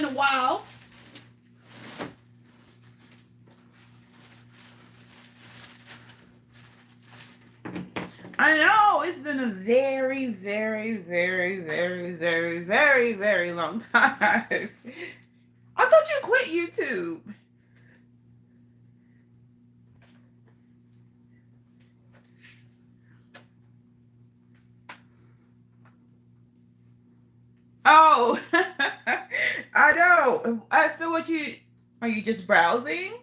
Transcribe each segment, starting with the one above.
a while. I know it's been a very, very, very, very, very, very, very long time. I thought you quit YouTube. Oh, I know. So what you are you just browsing?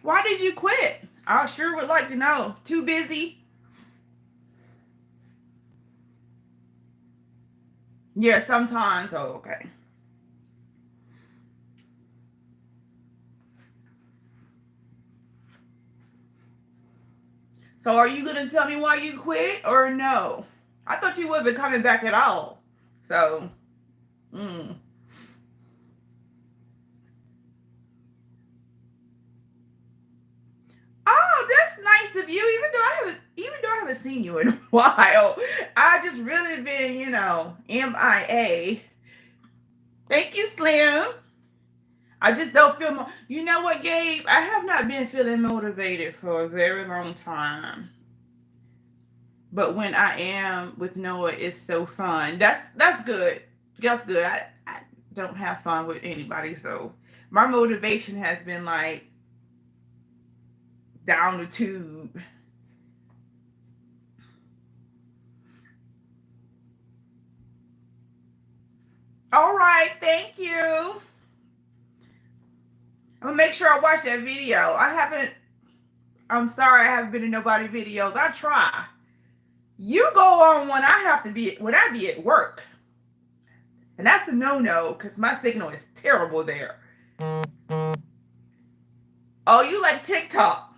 Why did you quit? I sure would like to know. Too busy? Yeah, sometimes. Oh, okay. So are you gonna tell me why you quit or no? I thought you wasn't coming back at all. So, mm. Oh, that's nice of you. Even though I haven't seen you in a while, I just really been, MIA. Thank you, Slim. I just don't feel. You know what, Gabe? I have not been feeling motivated for a very long time. But when I am with Noah, it's so fun. That's good. That's good. I don't have fun with anybody, so my motivation has been like down the tube. All right, thank you. I'm gonna make sure I watch that video. I haven't. I'm sorry, I haven't been in nobody videos. I try. You go on when I have to be when I be at work, and that's a no-no because my signal is terrible there. Oh, you like TikTok?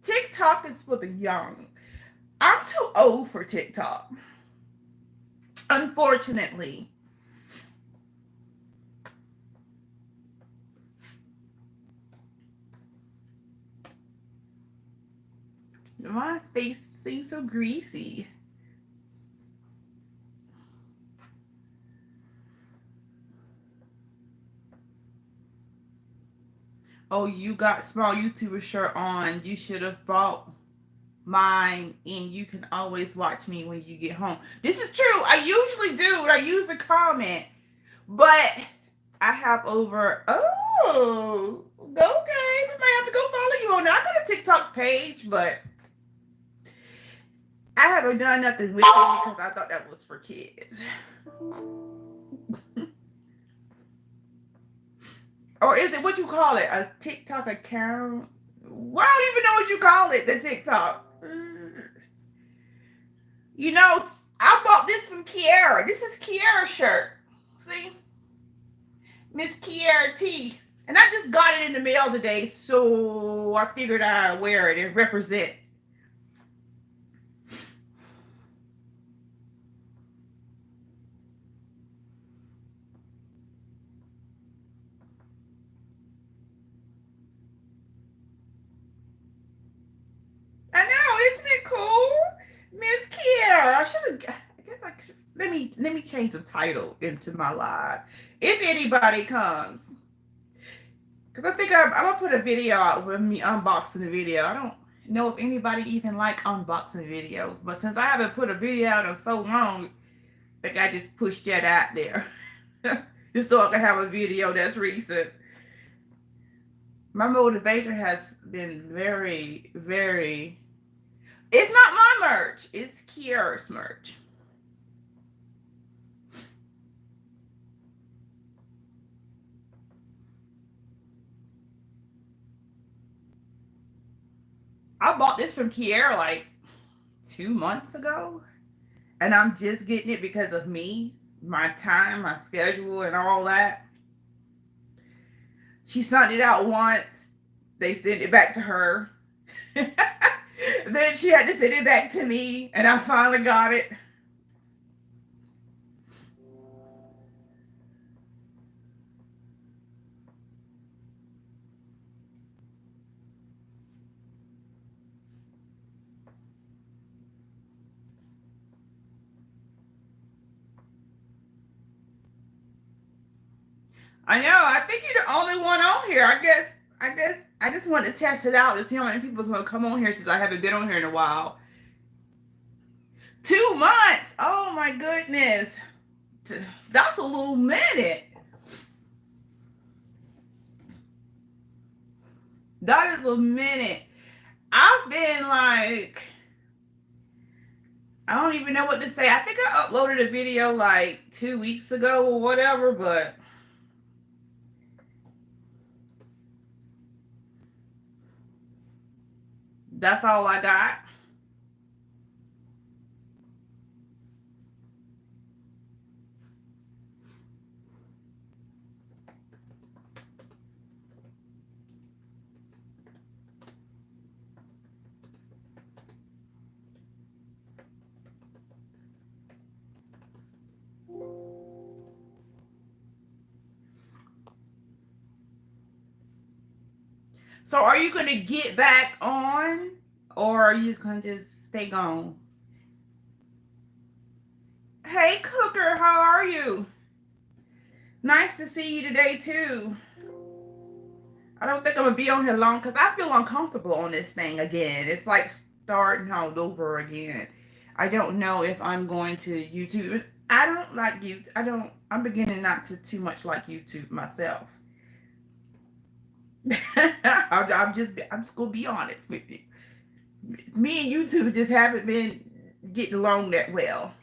TikTok is for the young. I'm too old for TikTok, unfortunately. My face seems so greasy. Oh, you got small YouTuber shirt on. You should have bought mine, and you can always watch me when you get home. This is true. I usually do. I use a comment, but I have over. Oh, okay. I might have to go follow you on. I got a TikTok page, but I haven't done nothing with it because I thought that was for kids. Or is it what you call it? A TikTok account? Well, I don't even know what you call it, the TikTok. You know, I bought this from Kiara. This is Kiara's shirt. See? Miss Kiara T. And I just got it in the mail today, so I figured I'd wear it and represent. I know, isn't it cool? Miss Kiara. I should have I guess I should, let me change the title into my live. If anybody comes. Because I think I'm gonna put a video out with me unboxing the video. I don't know if anybody even like unboxing videos, but since I haven't put a video out in so long, I think I just pushed that out there. Just so I can have a video that's recent. My motivation has been very, very. It's not my merch. It's Kiara's merch. I bought this from Kiara like 2 months ago, and I'm just getting it because of me, my time, my schedule, and all that. She sent it out once. They sent it back to her. Then she had to send it back to me, and I finally got it. I know. I think you're the only one on here. I guess I just want to test it out to see how many people's gonna come on here since I haven't been on here in a while. 2 months. Oh my goodness. That's a little minute. That is a minute. I've been like, I don't even know what to say. I think I uploaded a video like 2 weeks ago or whatever, but that's all I got. So are you going to get back on or are you just going to just stay gone? Hey, Cooker, how are you? Nice to see you today, too. I don't think I'm going to be on here long because I feel uncomfortable on this thing again. It's like starting all over again. I don't know if I'm going to YouTube. I don't like YouTube. I'm beginning not to too much like YouTube myself. I'm just gonna be honest with you. Me and YouTube just haven't been getting along that well.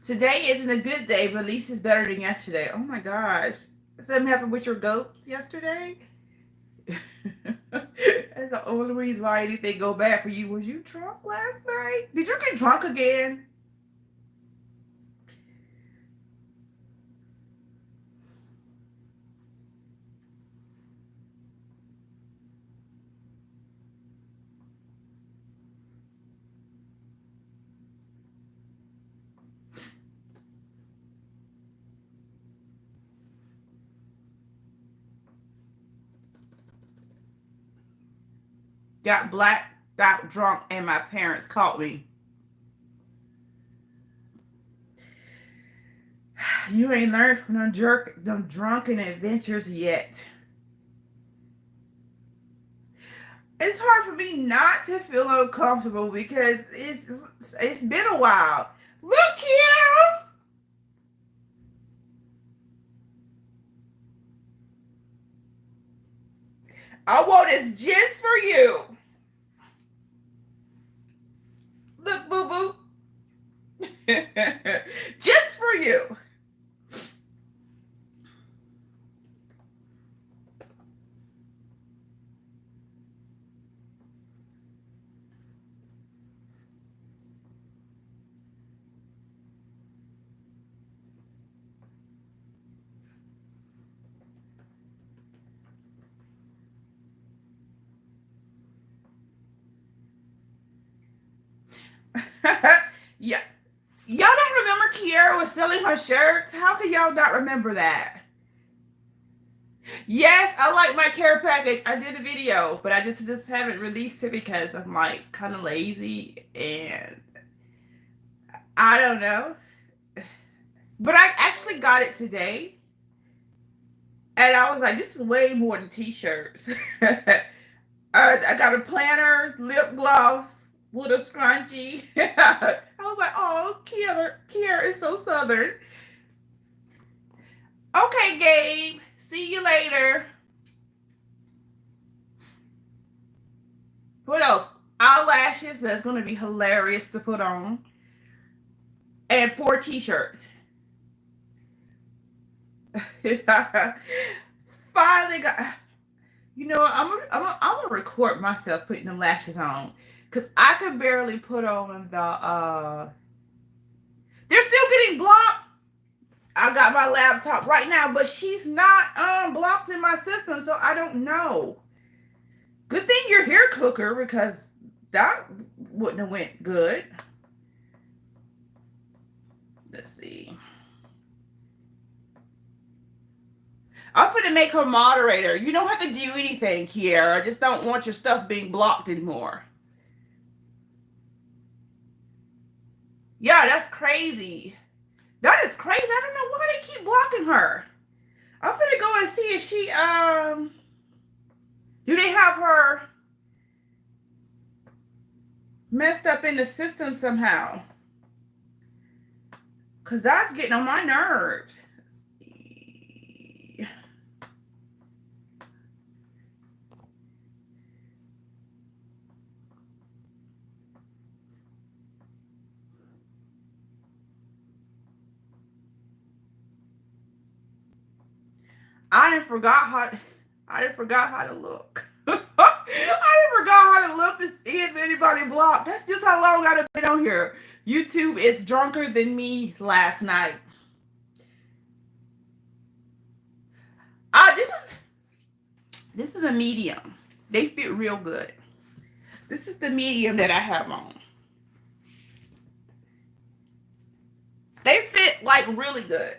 Today isn't a good day, but at least it's better than yesterday. Oh my gosh. Something happened with your goats yesterday? That's the only reason why anything go bad for you. Was you drunk last night? Did you get drunk again? Got drunk, and my parents caught me. You ain't learned from them drunken adventures yet. It's hard for me not to feel uncomfortable because it's been a while. Look here. I want this just for you. Look, boo boo. Just for you. Yeah. Y'all don't remember Kiara was selling her shirts? How can y'all not remember that? Yes, I like my care package. I did a video, but I just haven't released it because I'm like kind of lazy and I don't know. But I actually got it today. And I was like, this is way more than t-shirts. I got a planner, lip gloss with a scrunchie. I was like, oh, Kiara is so southern. Okay, Gabe. See you later. What else? Eyelashes. That's going to be hilarious to put on. And 4 t-shirts. Finally got. You know what? I'm gonna record myself putting the lashes on because I could barely put on the. They're still getting blocked. I got my laptop right now, but she's not blocked in my system, so I don't know. Good thing you're here, Cooker, because that wouldn't have went good. Let's see. I'm finna make her moderator. You don't have to do anything here. I just don't want your stuff being blocked anymore. Yeah, that's crazy. That is crazy. I don't know why they keep blocking her. I'm finna go and see if she do they have her messed up in the system somehow? Cause that's getting on my nerves. Let's see. I didn't forgot how to look. I forgot how to look to see if anybody blocked. That's just how long I've been on here. YouTube is drunker than me last night. This is a medium. They fit real good. This is the medium that I have on. They fit like really good.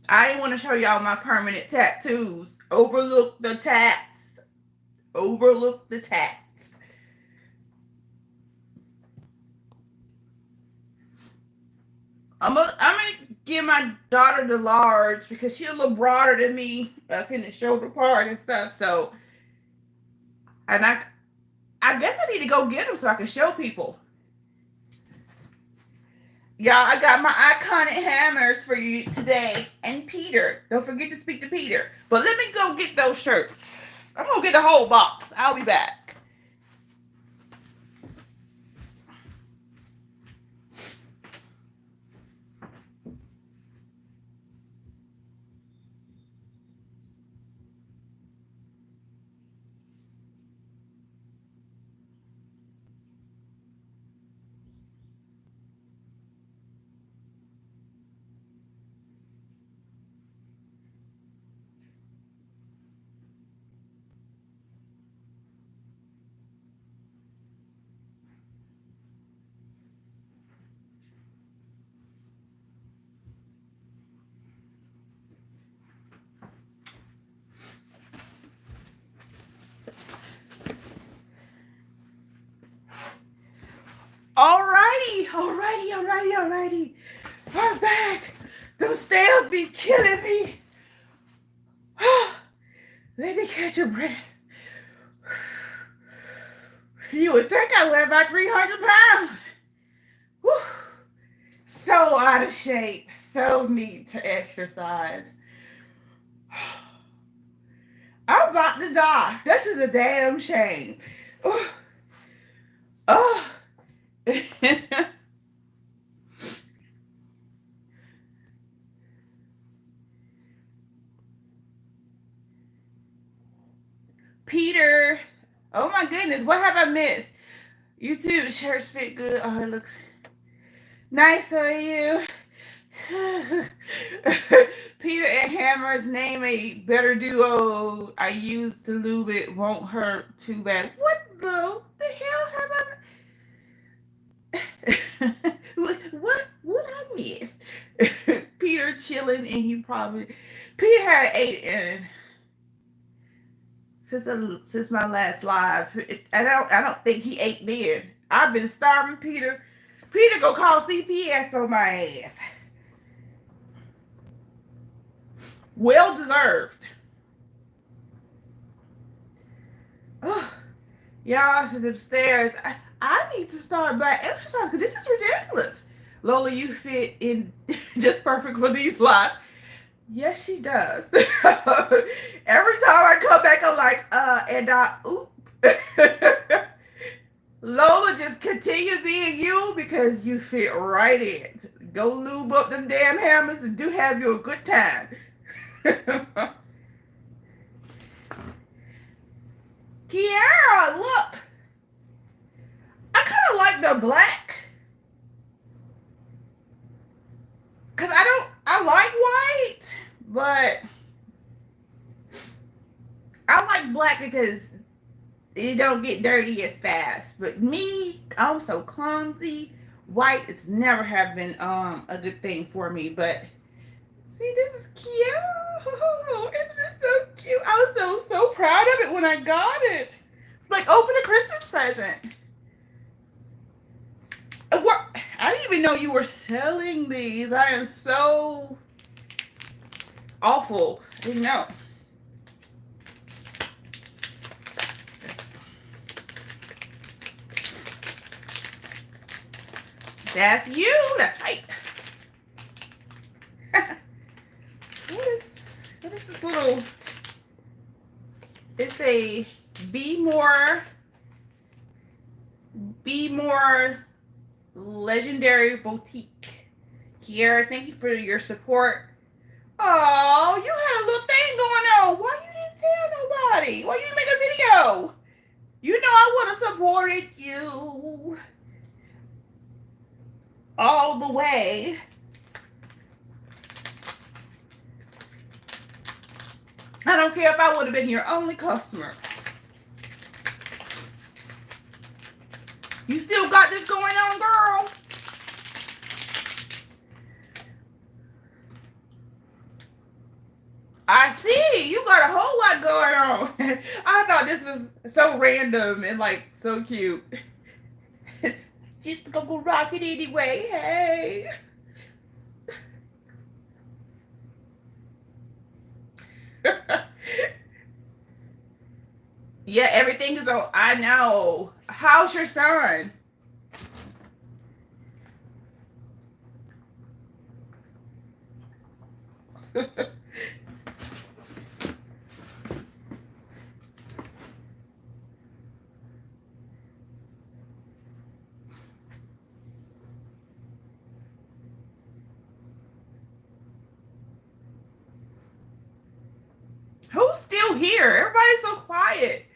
I didn't want to show y'all my permanent tattoos. Overlook the tats. Overlook the tats. I'm gonna give my daughter the large because she's a little broader than me up in the shoulder part and stuff. So, and I guess I need to go get them so I can show people. Y'all, I got my iconic hammers for you today. And Peter. Don't forget to speak to Peter. But let me go get those shirts. I'm going to get the whole box. I'll be back. Alrighty. We're back. Those stairs be killing me. Let me catch a breath. You would think I weigh about 300 pounds. Whew. So out of shape. So need to exercise. I'm about to die. This is a damn shame. Oh. Peter. Oh my goodness. What have I missed? YouTube shirts fit good. Oh, it looks nice on you. Peter and Hammers name a better duo. I used to lube it. Won't hurt too bad. What the hell have I? What I missed? Peter chilling, and he probably Peter had 8 in since my last live. I don't think he ate then. I've been starving Peter. Peter go call CPS on my ass. Well deserved. Oh, y'all, since upstairs, I need to start back exercise because this is ridiculous. Lola, you fit in just perfect for these lives. Yes, she does. Every time I come back, I'm like, Lola, just continue being you because you fit right in. Go lube up them damn hammers and do have you a good time. Kiara, look. I kind of like the black. Because I like white, but I like black because it don't get dirty as fast. But me, I'm so clumsy. White is never have been a good thing for me. But see, this is cute. Isn't it so cute? I was so proud of it when I got it. It's like open a Christmas present. What? I didn't even know you were selling these. I am so awful. I didn't know. That's you. That's right. What is this little? It's a Be More Legendary Boutique. Kiara, thank you for your support. Oh, you had a little thing going on. Why you didn't tell nobody? Why you didn't make a video? You know I would have supported you all the way. I don't care if I would have been your only customer. You still got this going on, girl? I see. You got a whole lot going on. I thought this was so random and like so cute. Just go rock it anyway. Hey. Yeah, everything is on. I know. How's your son? Who's still here? Everybody's so quiet.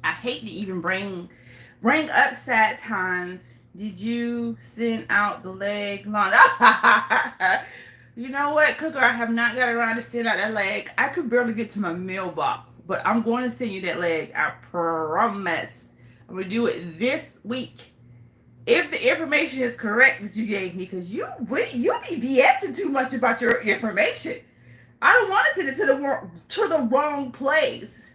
I hate to even bring up sad times. Did you send out the leg long? You know what, Cooker? I have not got around to send out that leg. I could barely get to my mailbox, but I'm going to send you that leg. I promise. I'm going to do it this week. If the information is correct that you gave me, because you be BSing too much about your information. I don't want to send it to the wrong place.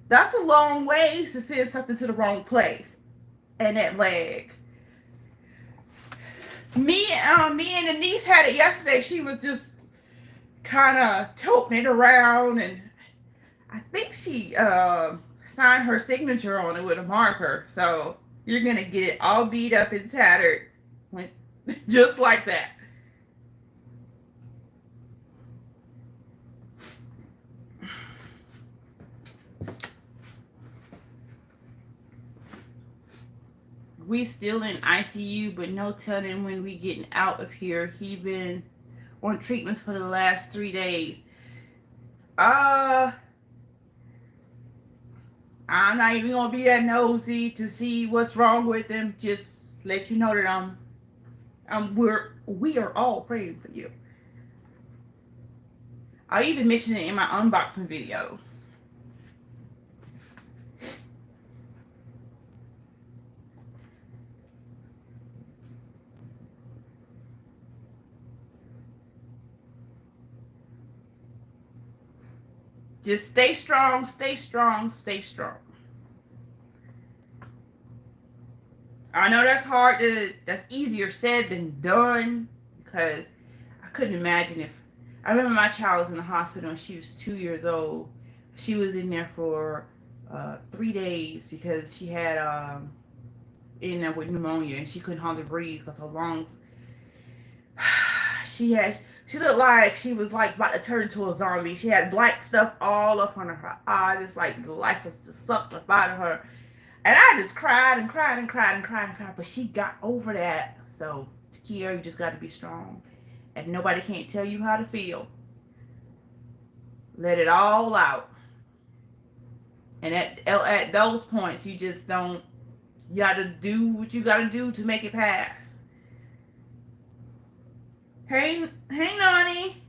That's a long way to send something to the wrong place. And that leg. Me and the niece had it yesterday. She was just kind of toting it around, and I think she signed her signature on it with a marker. So you're gonna get it all beat up and tattered, just like that. We still in ICU, but no telling when we getting out of here. He been on treatments for the last 3 days. I'm not even gonna be that nosy to see what's wrong with him. Just let you know that we are all praying for you. I even mentioned it in my unboxing video. Just stay strong, stay strong, stay strong. I know that's hard that's easier said than done, because I couldn't imagine if, I remember my child was in the hospital and she was 2 years old. She was in there for 3 days because she had in there with pneumonia, and she couldn't hardly breathe because her lungs, she looked like she was like about to turn into a zombie. She had black stuff all up under her eyes. It's like the life was just sucked up out of her. And I just cried and cried and cried and cried and cried. But she got over that. So, Kiara, you just got to be strong. And nobody can't tell you how to feel. Let it all out. And at those points, you just don't. You gotta do what you gotta do to make it pass. Hey, Nani.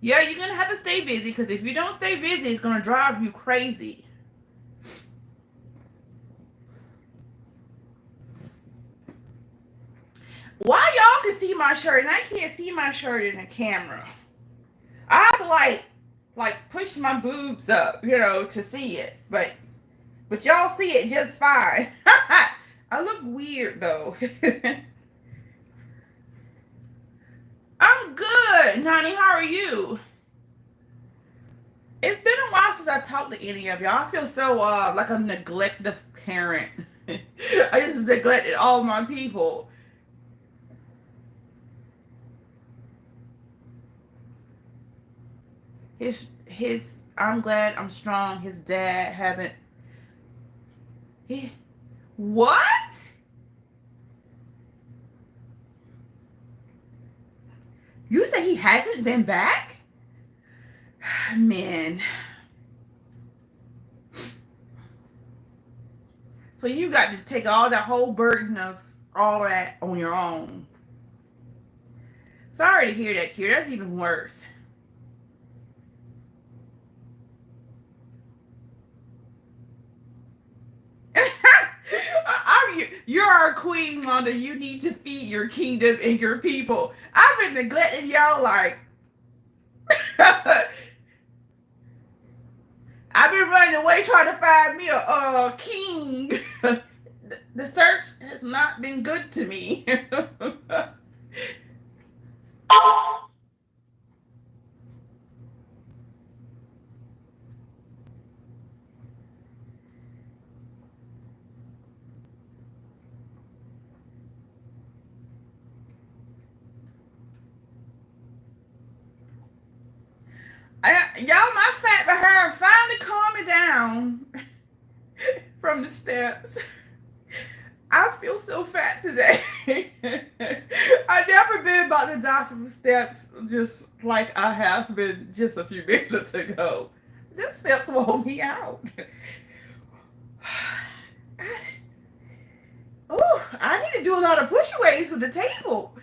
Yeah, you're gonna have to stay busy because if you don't stay busy, it's gonna drive you crazy. Why y'all can see my shirt and I can't see my shirt in the camera? I have to like push my boobs up, to see it. But y'all see it just fine. I look weird though. I'm good, Nani. How are you? It's been a while since I talked to any of y'all. I feel so like a neglective parent. I just neglected all my people. His I'm glad I'm strong. His dad haven't he what? You say he hasn't been back? Man. So you got to take all that whole burden of all that on your own. Sorry to hear that, Kier. That's even worse. You're our queen, Londa. You need to feed your kingdom and your people. I've been neglecting y'all like. I've been running away trying to find me a king. The search has not been good to me. Y'all, my fat behind finally calming down from the steps. I feel so fat today. I've never been about to die from the steps just like I have been just a few minutes ago. Them steps wore me out. I need to do a lot of pushaways with the table.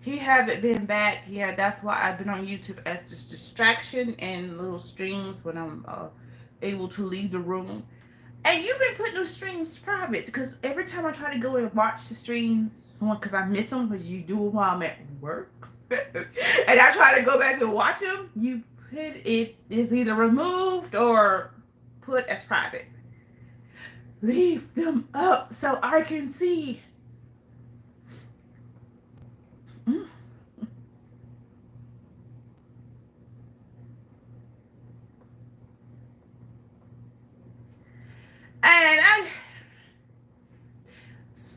He haven't been back. Yeah, that's why I've been on YouTube as just distraction and little streams when I'm able to leave the room. And you've been putting those streams private because every time I try to go and watch the streams, one, because I miss them because you do them while I'm at work, and I try to go back and watch them, you put it is either removed or put as private. Leave them up so I can see. Mm. And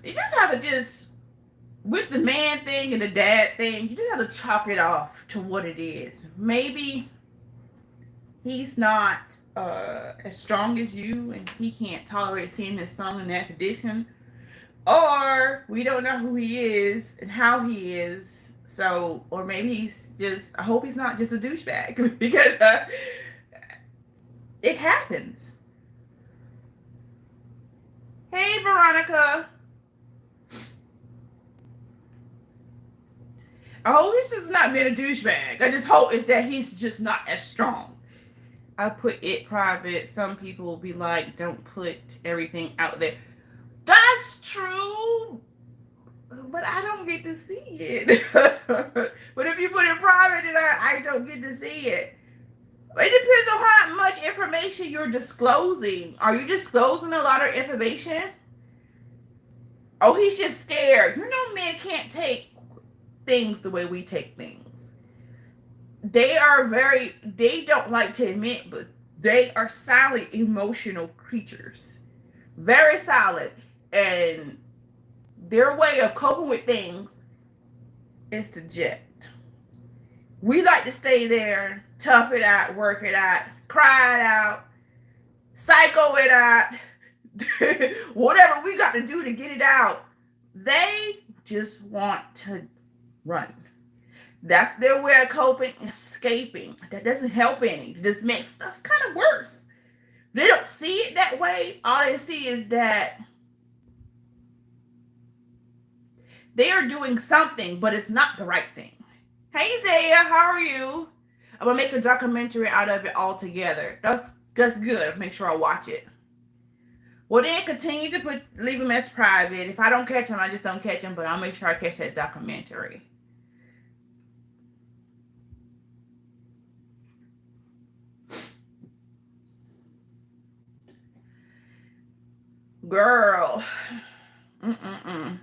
you just have to with the man thing and the dad thing, you just have to chop it off to what it is. Maybe he's not as strong as you and he can't tolerate seeing his son in that condition. Or we don't know who he is and how he is. So, or maybe he's I hope he's not just a douchebag because it happens. Hey, Veronica. I hope he's just not being a douchebag. I just hope it's that he's just not as strong. I put it private. Some people will be like, don't put everything out there. That's true. But I don't get to see it. But if you put it private, then I don't get to see it. It depends on how much information you're disclosing. Are you disclosing a lot of information? Oh, he's just scared. You know, men can't take things the way we take things. They don't like to admit, but they are silent emotional creatures. Very silent. And their way of coping with things is to jet. We like to stay there, tough it out, work it out, cry it out, psycho it out, whatever we got to do to get it out. They just want to run. That's their way of coping, escaping. That doesn't help any. It just makes stuff kind of worse. They don't see it that way. All they see is that they are doing something, but it's not the right thing. Hey, Zaya, how are you? I'm gonna make a documentary out of it altogether. That's good. Make sure I watch it. Well, then continue to leave them as private. If I don't catch them, I just don't catch them. But I'll make sure I catch that documentary. Girl. Mm-mm-mm.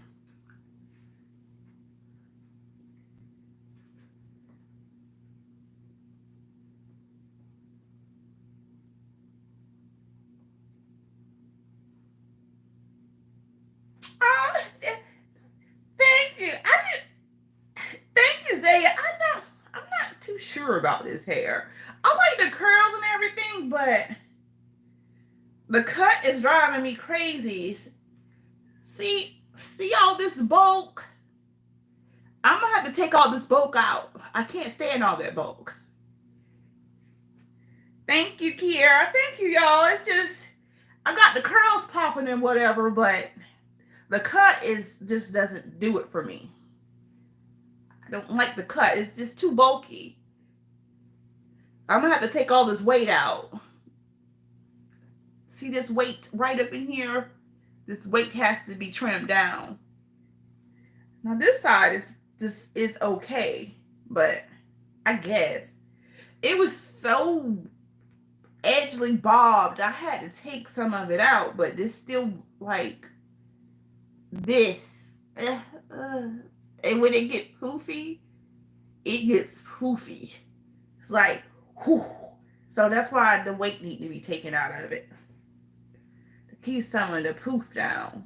Oh, thank you. Thank you, Zaya. I'm not too sure about this hair. I like the curls and everything, but the cut is driving me crazy. See all this bulk? I'm gonna have to take all this bulk out. I can't stand all that bulk. Thank you, Kiera. Thank you, y'all. It's just I got the curls popping and whatever, but the cut is just doesn't do it for me. I don't like the cut. It's just too bulky. I'm gonna have to take all this weight out. See this weight right up in here? This weight has to be trimmed down. Now this side is okay, but I guess it was so edgely bobbed. I had to take some of it out, but it's still like this. And when it get poofy, it gets poofy. It's like, whew. So that's why the weight need to be taken out of it. To keep some of the poof down.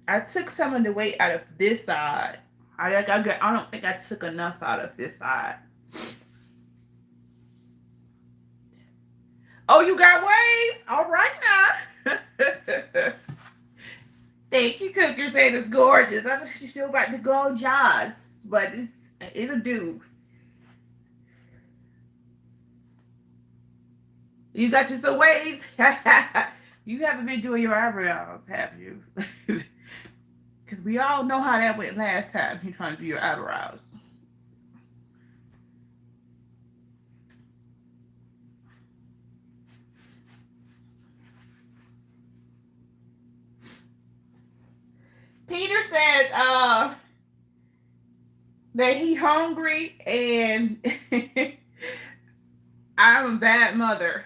I took some of the weight out of this side. I don't think I took enough out of this side. Oh, you got waves? All right now. Thank you, Cook. You're saying it's gorgeous. I don't know about the gorgeous, but it'll do. You got you some waves? You haven't been doing your eyebrows, have you? Because we all know how that went last time you trying to do your eyebrows. Peter says that he hungry and I'm a bad mother.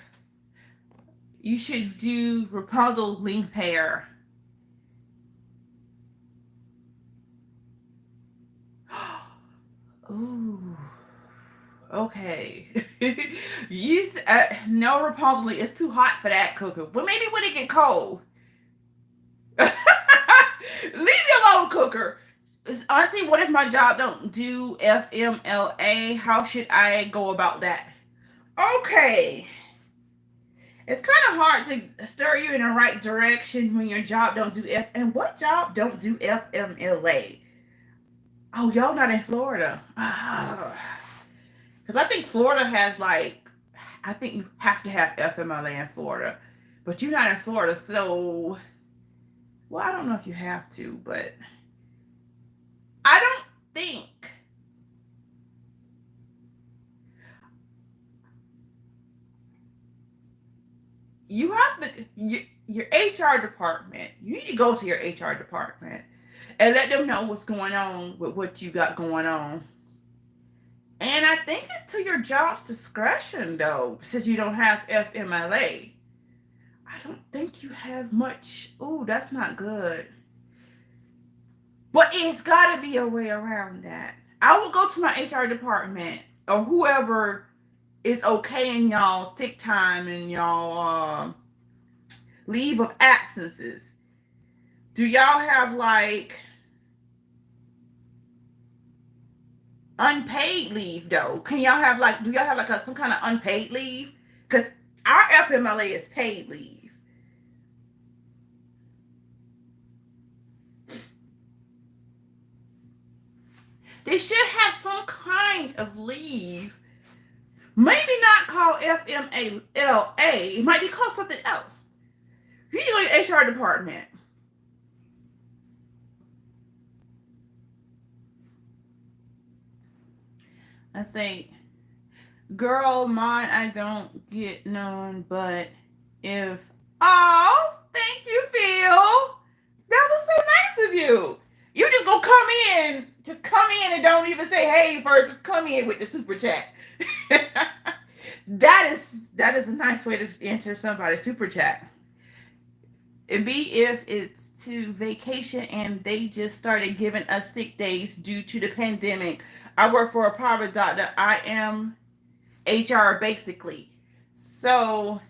You should do Rapunzel length hair. Ooh. Okay. No Rapunzel. It's too hot for that, Cooker. Well, maybe when it get cold. Leave me alone, Cooker. Auntie, what if my job don't do FMLA? How should I go about that? Okay. It's kind of hard to stir you in the right direction when your job don't do and what job don't do FMLA? Oh, y'all not in Florida. Because I think Florida has I think you have to have FMLA in Florida. But you're not in Florida, so well, I don't know if you have to, but I don't think you have to your HR department. You need to go to your HR department and let them know what's going on with what you got going on. And I think it's to your job's discretion, though, since you don't have FMLA. I don't think you have much. Ooh, that's not good. But it's got to be a way around that. I will go to my HR department or whoever is okay in y'all sick time and y'all leave of absences. Do y'all have unpaid leave though? Can y'all have do y'all have some kind of unpaid leave? Because our FMLA is paid leave. It should have some kind of leave. Maybe not called FMLA. It might be called something else. You need to go to the HR department. I say, girl, mine, I don't get none, but if. Oh, thank you, Phil. That was so nice of you. You just go come in. Just come in and don't even say hey first. Just come in with the super chat. that is a nice way to enter somebody's super chat. And B, if it's to vacation and they just started giving us sick days due to the pandemic. I work for a private doctor. I am HR basically. So,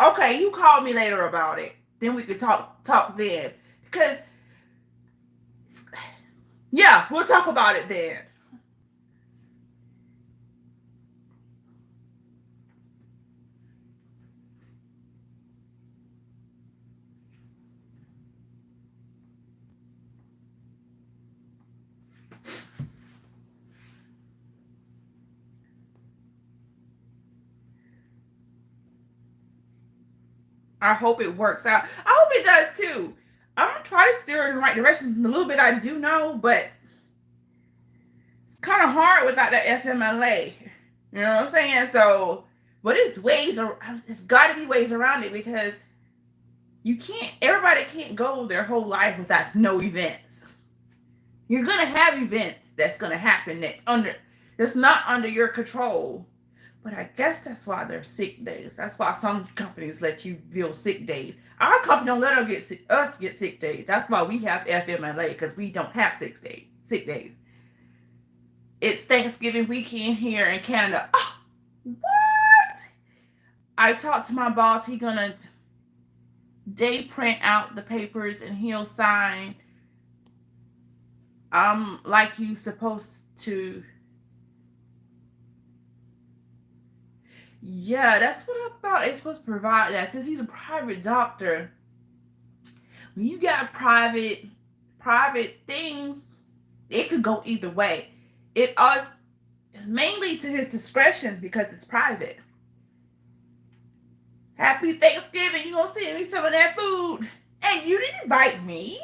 okay, you call me later about it. Then we could talk then. Because, yeah, we'll talk about it then. I hope it works out. I hope it does too. I'm going to try to steer in the right direction. A little bit I do know, but it's kind of hard without that FMLA. You know what I'm saying? So, but it's got to be ways around it because everybody can't go their whole life without no events. You're going to have events that's going to happen that's not under your control. But I guess that's why there's sick days. That's why some companies let you bill sick days. Our company don't let us get sick days. That's why we have FMLA, because we don't have sick days. It's Thanksgiving weekend here in Canada. Oh, what? I talked to my boss. He's gonna day print out the papers and he'll sign. Like you supposed to. Yeah, that's what I thought. They're supposed to provide that. Since he's a private doctor, when you got private things, it could go either way. It is mainly to his discretion because it's private. Happy Thanksgiving. You gonna send me some of that food. And you didn't invite me.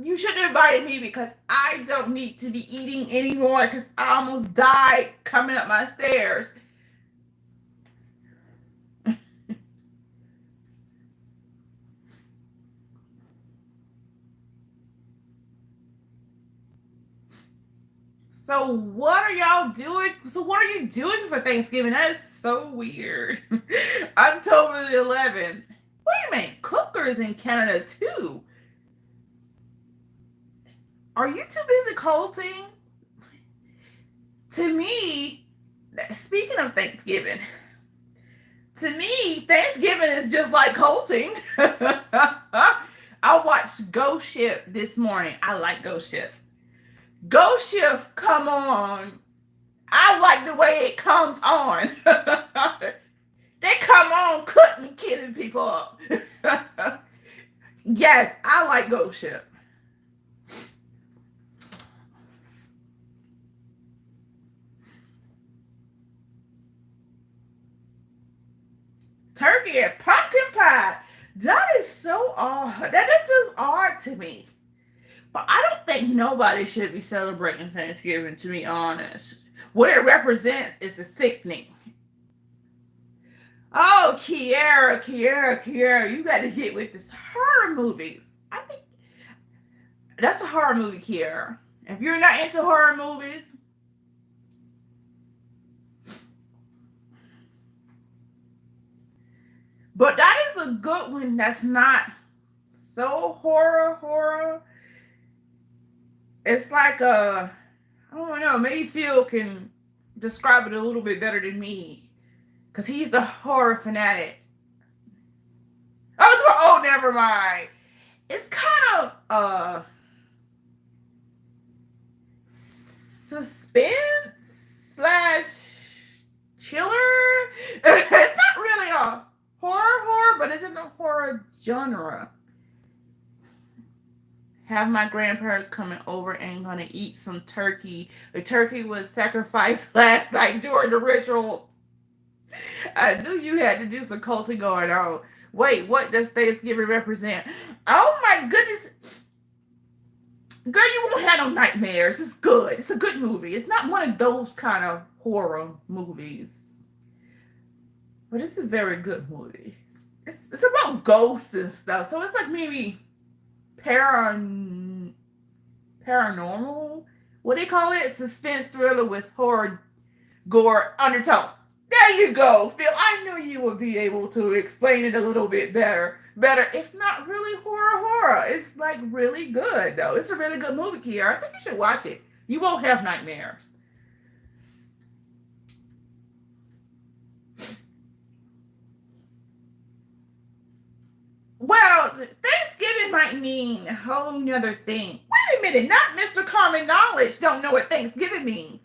You should have invited me because I don't need to be eating anymore because I almost died coming up my stairs. So what are y'all doing? So what are you doing for Thanksgiving? That is so weird. October the 11th. Wait a minute. Cooker is in Canada too. Are you too busy colting? To me, speaking of Thanksgiving, to me, Thanksgiving is just like colting. I watched Ghost Ship this morning. I like Ghost Ship. Ghost Ship, come on. I like the way it comes on. They come on cutting, killing people up. Yes, I like Ghost Ship. Turkey and pumpkin pie. That is so odd. That feels odd to me. But I don't think nobody should be celebrating Thanksgiving, to be honest. What it represents is the sickening. Oh, Kiara, you got to get with this horror movies. I think that's a horror movie, Kiara. If you're not into horror movies, but that is a good one that's not so horror. It's like I don't know, maybe Phil can describe it a little bit better than me. Because he's the horror fanatic. Oh, never mind. It's kind of suspense / chiller. It's not really a horror, but it's in the horror genre. have my grandparents coming over and gonna eat some turkey. The turkey was sacrificed last night during the ritual. I knew you had to do some culting going on. Wait, what does Thanksgiving represent? Oh my goodness. Girl, you won't have no nightmares. It's good. It's a good movie. It's not one of those kind of horror movies. But it's a very good movie. It's about ghosts and stuff. So it's like maybe paranormal. What do they call it? Suspense thriller with horror, gore undertones. There you go, Phil. I knew you would be able to explain it a little bit better. It's not really horror. It's like really good though. It's a really good movie, Kiara. I think you should watch it. You won't have nightmares. Well, Thanksgiving might mean a whole nother thing. Wait a minute, not Mr. Common Knowledge don't know what Thanksgiving means.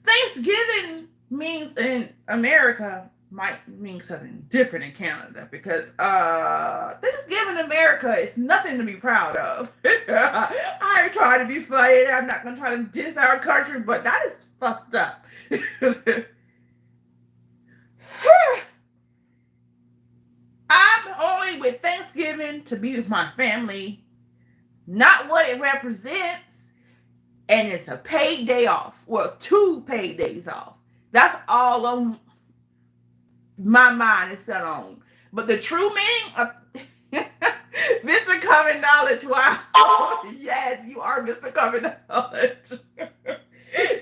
Thanksgiving means in America might mean something different in Canada because Thanksgiving in America is nothing to be proud of. I ain't trying to be funny. I'm not gonna try to diss our country, but that is fucked up. I'm only with Thanksgiving to be with my family, not what it represents, and it's a paid day off. Well, 2 paid days off. That's all on my mind is set on. But the true meaning of Mr. Common Knowledge, wow. Yes, you are Mr. Common Knowledge.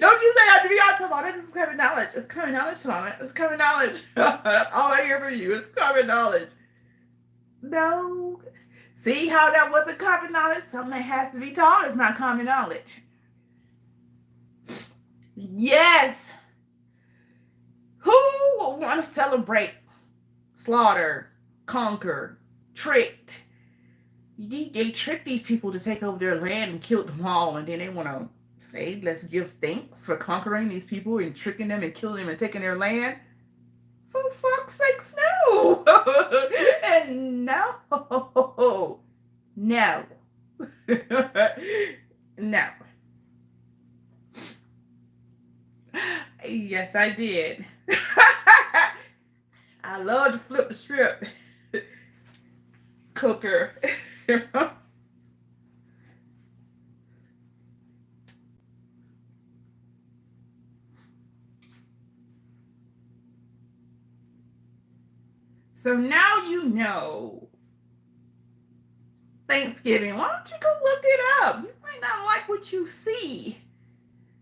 Don't you say that to me all the time. This is common knowledge. It's common knowledge, Thomas. It's common knowledge. That's all I hear from you. It's common knowledge. No. See how that wasn't common knowledge? Something that has to be taught is not common knowledge. Yes. Who would want to celebrate slaughter, conquer, tricked? They tricked these people to take over their land and killed them all, and then they want to say, let's give thanks for conquering these people and tricking them and killing them and taking their land? For fuck's sakes, no! And no. No. No. Yes, I did. I love to flip the script. Cooker. So now you know Thanksgiving. Why don't you go look it up? You might not like what you see.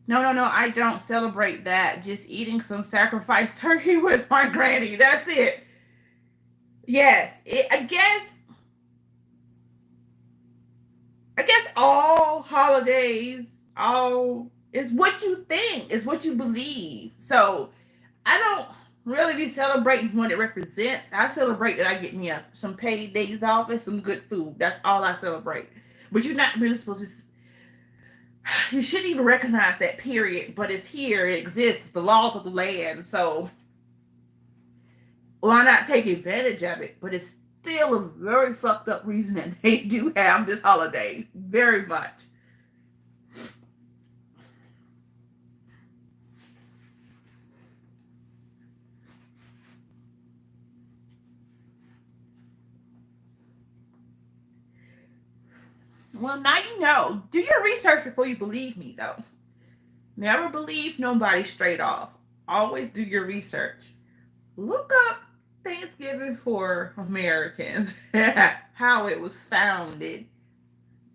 No, I don't celebrate that. Just eating some sacrificed turkey with my granny. That's it. Yes, I guess all holidays, all is what you think, is what you believe. So I don't really be celebrating what it represents. I celebrate that I get me some paid days off and some good food. That's all I celebrate. But you're not really supposed to. You shouldn't even recognize that period, but it's here, it exists, the laws of the land. So why not take advantage of it? But it's still a very fucked up reason that they do have this holiday. Very much. Well, now you know. Do your research before you believe me, though. Never believe nobody straight off. Always do your research. Look up Thanksgiving for Americans. How it was founded.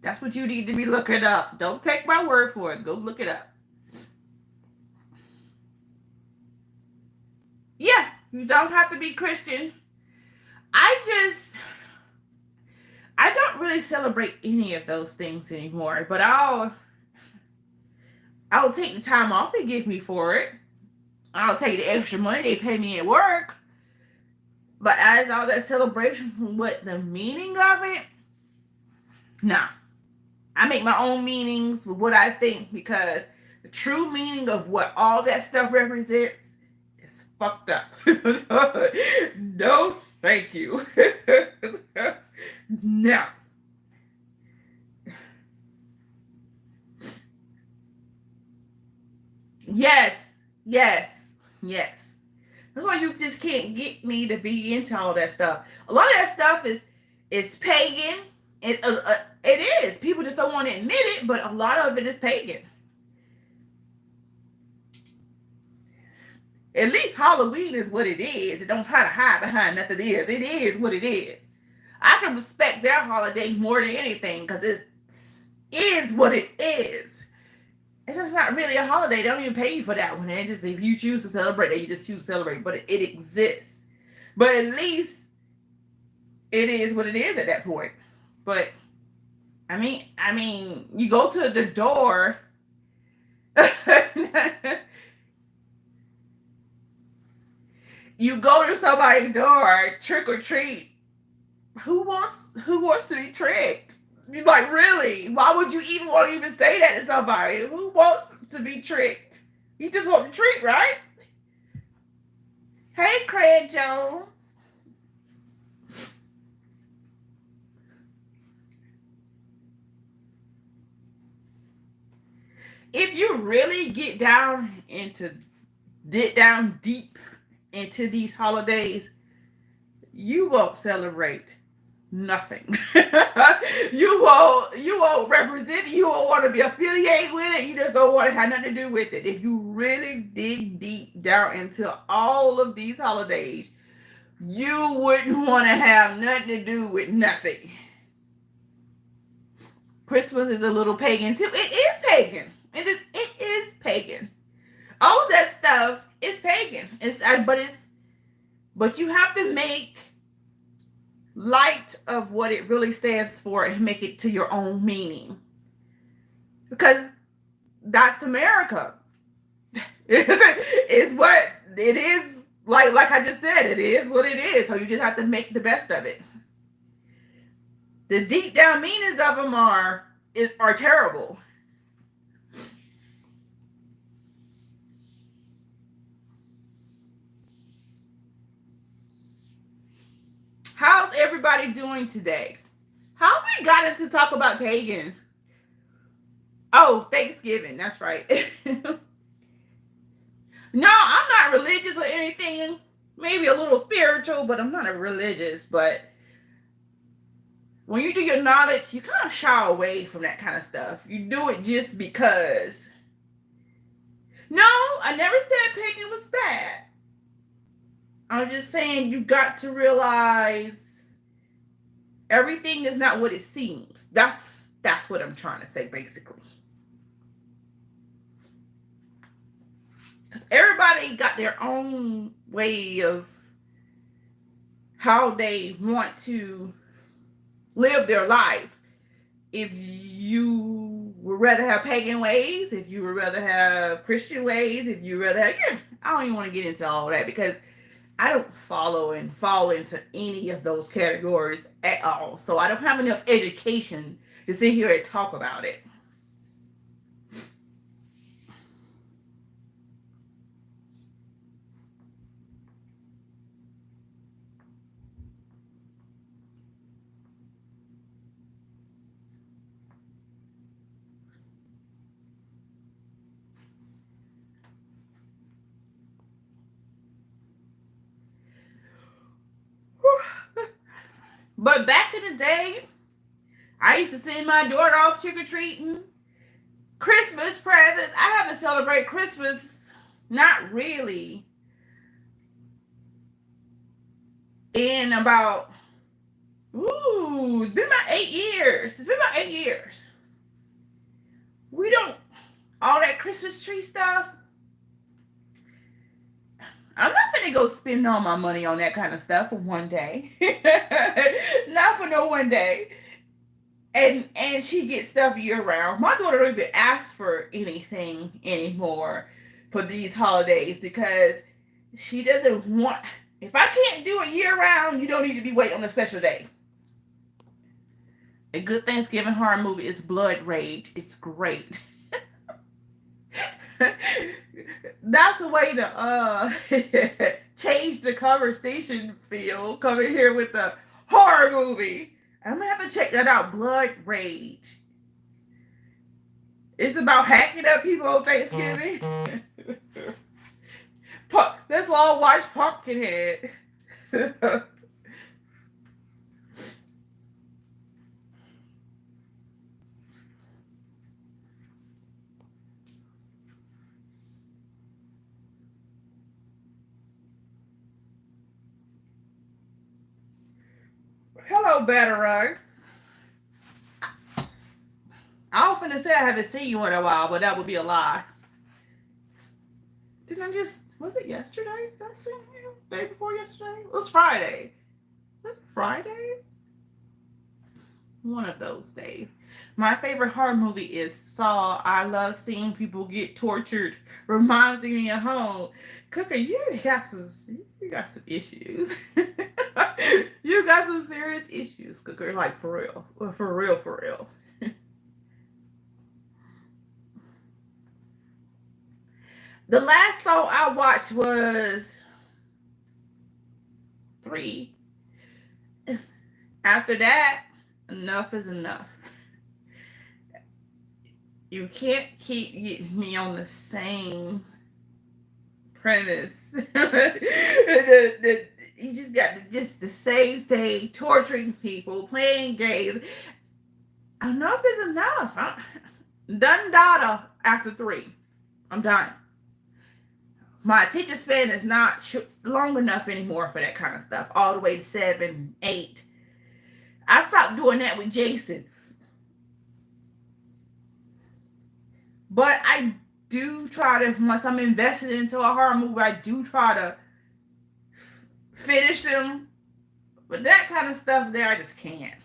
That's what you need to be looking up. Don't take my word for it. Go look it up. Yeah, you don't have to be Christian. I don't really celebrate any of those things anymore, but I'll take the time off they give me for it. I'll take the extra money they pay me at work. But as all that celebration, what the meaning of it? Nah. I make my own meanings with what I think, because the true meaning of what all that stuff represents is fucked up. No, thank you. No. Yes, yes, yes. That's why you just can't get me to be into all that stuff. A lot of that stuff is pagan. It is. People just don't want to admit it, but a lot of it is pagan. At least Halloween is what it is. It don't try to hide behind nothing. It is what it is. I can respect their holiday more than anything because it is what it is. It's just not really a holiday. They don't even pay you for that one. And just if you choose to celebrate it, you just choose to celebrate. But it exists. But at least it is what it is at that point. But I mean, you go to the door. You go to somebody's door, trick or treat. Who wants to be tricked? You're like, really? Why would you even want to even say that to somebody? Who wants to be tricked? You just want to treat, right? Hey, Craig Jones. If you really get down deep into these holidays, you won't celebrate nothing. you won't represent it. You won't want to be affiliated with it. You just don't want to have nothing to do with it. If you really dig deep down into all of these holidays, you wouldn't want to have nothing to do with nothing. Christmas is a little pagan too. It is pagan. It is pagan. All of that stuff is pagan. But you have to make light of what it really stands for and make it to your own meaning. Because that's America. It's what it is. Like I just said, it is what it is. So you just have to make the best of it. The deep down meanings of them are terrible. How's everybody doing today? How we got into talk about pagan? Oh, Thanksgiving. That's right. No, I'm not religious or anything. Maybe a little spiritual, but I'm not a religious. But when you do your knowledge, you kind of shy away from that kind of stuff. You do it just because. No, I never said pagan was bad. I'm just saying you got to realize everything is not what it seems. That's what I'm trying to say, basically. Because everybody got their own way of how they want to live their life. If you would rather have pagan ways, if you would rather have Christian ways, if you rather have, I don't even want to get into all that because I don't follow and fall into any of those categories at all. So I don't have enough education to sit here and talk about it. But back in the day, I used to send my daughter off trick-or-treating. Christmas presents. I haven't celebrated Christmas, not really, in about, it's been about 8 years. It's been about 8 years. We don't, all that Christmas tree stuff, I'm not finna go spend all my money on that kind of stuff for one day. Not for no one day. And she gets stuff year round. My daughter don't even ask for anything anymore for these holidays because she doesn't want. If I can't do it year round, you don't need to be waiting on a special day. A good Thanksgiving horror movie is Blood Rage. It's great. That's a way to change the conversation feel. Coming here with a horror movie. I'm gonna have to check that out. Blood Rage. It's about hacking up people on Thanksgiving. That's why I watch Pumpkinhead. Hello, Batarang. I often say I haven't seen you in a while, but that would be a lie. Didn't I just, was it yesterday? Did I see you? Day before yesterday? It was Friday. Was it Friday? One of those days. My favorite horror movie is Saw. I love seeing people get tortured. Reminds me of home. Cooker, you got some issues. You got some serious issues, Cooker. Like for real. Well, for real, for real. The last Saw I watched was 3. After that, enough is enough. You can't keep me on the same premise. You just got just the same thing, torturing people, playing games. Enough is enough. I'm done data after 3. I'm done. My attention span is not long enough anymore for that kind of stuff. All the way to 7, 8. I stopped doing that with Jason. But I do try to, once I'm invested into a horror movie, I do try to finish them. But that kind of stuff there, I just can't.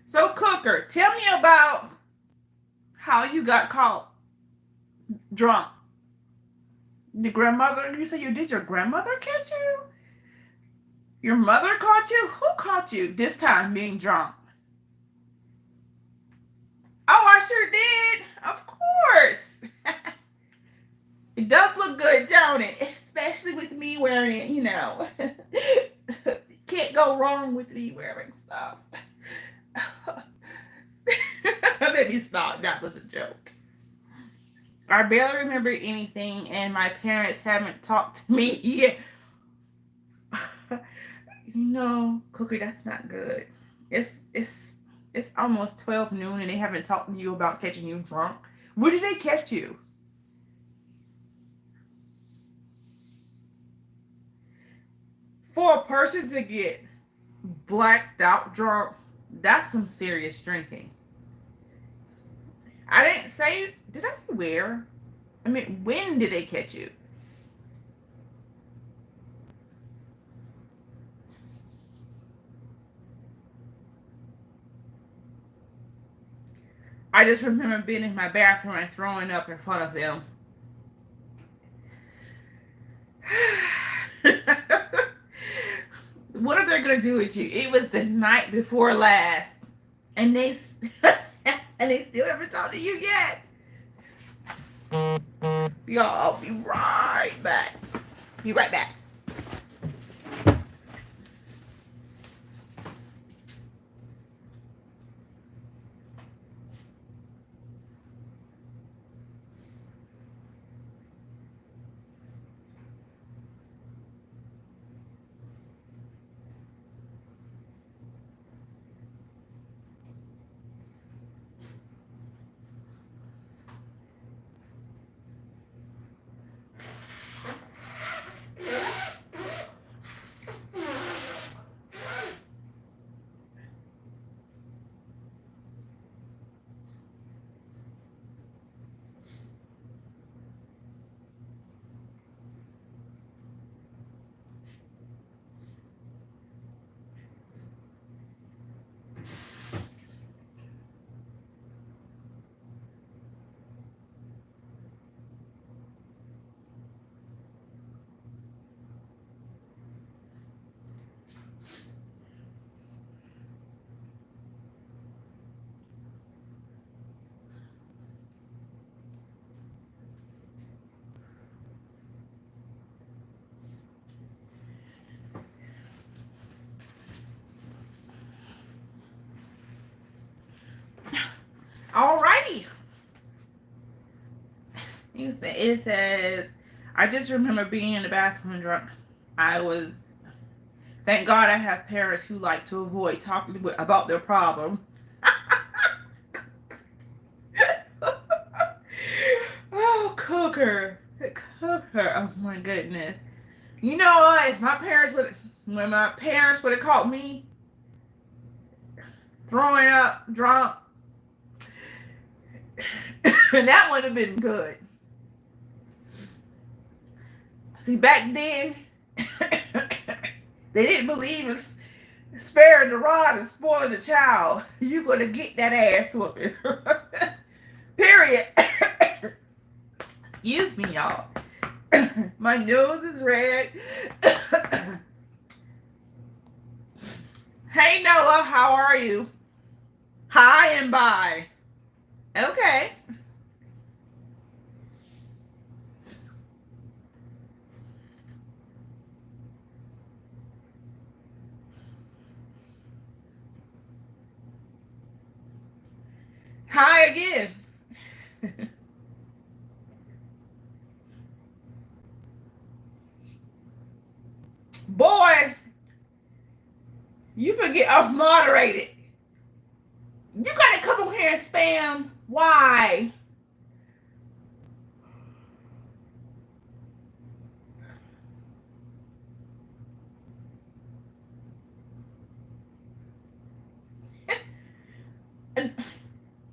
So, Cooker, tell me about how you got caught drunk. The grandmother, you say did your grandmother catch you? Your mother caught you? Who caught you this time being drunk? Oh, I sure did. Of course. It does look good, don't it? Especially with me wearing it, Can't go wrong with me wearing stuff. Let me stop. That was a joke. I barely remember anything, and my parents haven't talked to me yet. Cookie, that's not good. It's almost 12 noon, and they haven't talked to you about catching you drunk. Where did they catch you? For a person to get blacked out drunk, that's some serious drinking. I didn't say, did I say where? I mean, when did they catch you? I just remember being in my bathroom and throwing up in front of them. What are they gonna do with you? It was the night before last, and they and they still haven't talked to you yet. Y'all, I'll be right back. Be right back. It says, I just remember being in the bathroom drunk. I was, thank God I have parents who like to avoid talking about their problem. Oh, Cooker. Cooker. Oh my goodness. You know what? When my parents would have caught me throwing up drunk, that would have been good. See, back then, they didn't believe in sparing the rod and spoiling the child. You're going to get that ass whooping. Period. Excuse me, y'all. My nose is red. Hey, Noah, how are you? Hi and bye. Okay. Hi again. Boy, you forget I'm moderated. You gotta come over here and spam. Why?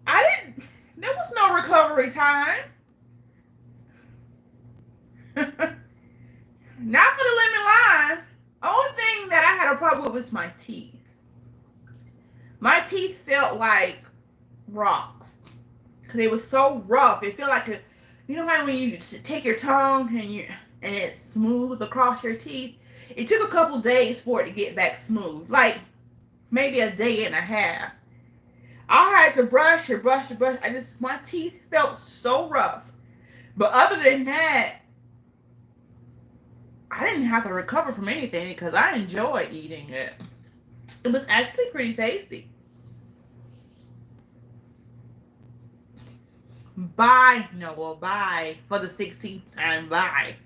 I didn't. There was no recovery time. Not for the lemon lime. Only thing that I had a problem with was my teeth. My teeth felt like rocks because it was so rough. It felt like you know how when you take your tongue and it's smooth across your teeth. It took a couple days for it to get back smooth, like maybe a day and a half. I had to brush and brush and brush. My teeth felt so rough. But other than that, I didn't have to recover from anything because I enjoyed eating it. It was actually pretty tasty. Bye, Noah. Bye. For the 16th time. Bye.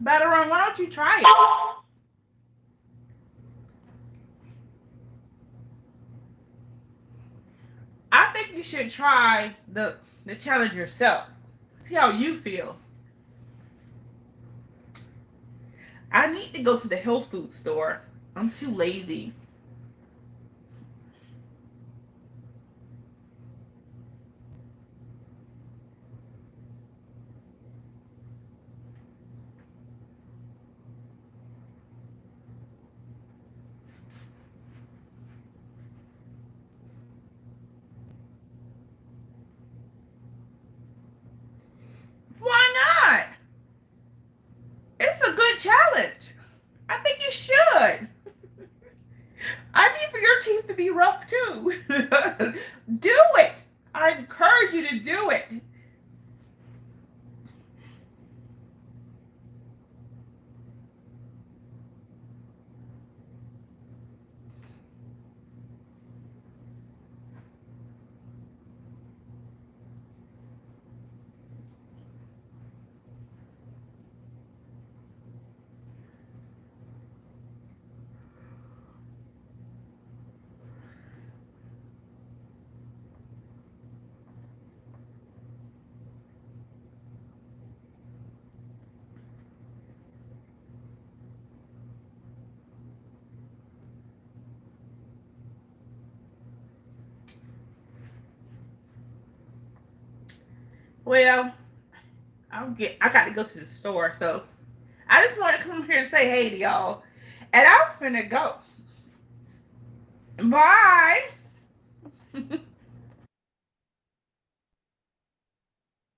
Batarang, why don't you try it? I think you should try the challenge yourself. See how you feel. I need to go to the health food store. I'm too lazy. Why not? It's a good challenge. I think you should. I need for your teeth to be rough too. Do it. I encourage you to do it. Well, I got to go to the store, so I just want to come here and say hey to y'all. And I'm finna go. Bye.